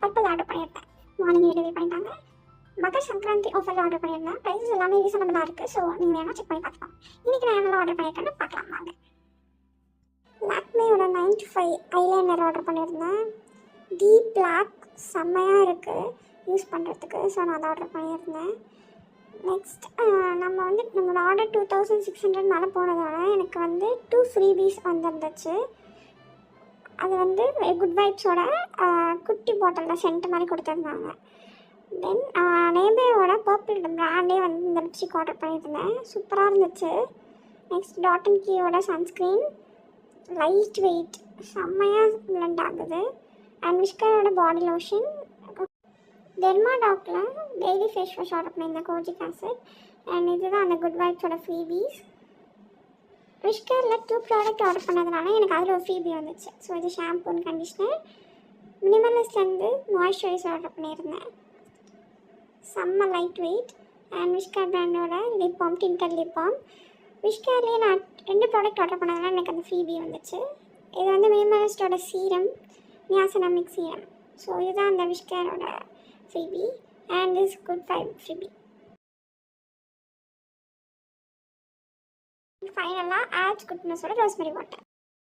Purple order பண்ணியிருந்தேன். Morning delivery பண்ணிட்டாங்க. மகர் சங்கராந்தி ஆஃபரில் ஆர்டர் பண்ணியிருந்தேன். ப்ரைஸஸ் எல்லாமே ரீசனபிளாக இருக்குது. ஸோ நீங்கள் வேணால் செக் பண்ணி பார்த்துக்கோங்க. இன்றைக்கி நான் என்னெல்லாம் ஆர்டர் பண்ணியிருக்கேன்னு பார்க்கலாம் வாங்க. லாக்மேயோட 9 to 5 ஐலைனர் ஆர்டர் பண்ணியிருந்தேன். டீப் பிளாக் செம்மையாக இருக்குது யூஸ் பண்ணுறதுக்கு. ஸோ நான் அதை ஆர்டர் பண்ணியிருந்தேன். நெக்ஸ்ட் நம்மளோட ஆர்டர் 2600 மேலே போனதால எனக்கு 2 ஃப்ரீபீஸ் வந்துருந்துச்சு. அது குட் வைப்ஸோட குட்டி பாட்டிலில் சென்ட் மாதிரி கொடுத்துருந்தாங்க. தென் நேபேயோட பர்பிள் பிராண்டே இந்த லிப்ஸ்டிக் ஆர்டர் பண்ணியிருந்தேன். சூப்பராக இருந்துச்சு. நெக்ஸ்ட் டாட் அண்ட் கீயோட சன்ஸ்க்ரீன் லைட் வெயிட் செம்மையாக பிளண்ட் ஆகுது. அண்ட் விஸ்கரோட பாடி லோஷன். டெர்மாடாக்கில் டெய்லி ஃபேஸ் வாஷ் ஆர்டர் பண்ணியிருந்தேன், கோஜிக் ஆசிட். அண்ட் இதுதான் அந்த குட் வைப்ஸோட ஃப்ரீபீஸ். விஸ்கரில் 2 ப்ராடக்ட் ஆர்டர் பண்ணதுனால எனக்கு அதில் ஒரு ஃப்ரீபி வந்துச்சு. ஸோ இது ஷாம்பூ அண்ட் கண்டிஷ்னர். மினிமலிஸ்ட்லேருந்து மாய்ஸ்சரைசர் ஆர்டர் பண்ணியிருந்தேன். செம்ம லைட் வெயிட். அண்ட் விஸ்கர் பிராண்டோட lip balm, tinted lip balm. விஸ்கர்லேயே நான் 2 ப்ராடக்ட் ஆர்டர் பண்ணதுனால எனக்கு அந்த ஃப்ரீபி வந்துச்சு. இது மினிமலிஸ்டோட சீரம், நியாசனமிக் சீரம். ஸோ இதுதான் அந்த விஸ்கரோட freebie. And this good vibe freebie. ஃபைனலாக ஆட்ஸ் குட்னஸோட ரோஸ்மெரி வாட்டர்.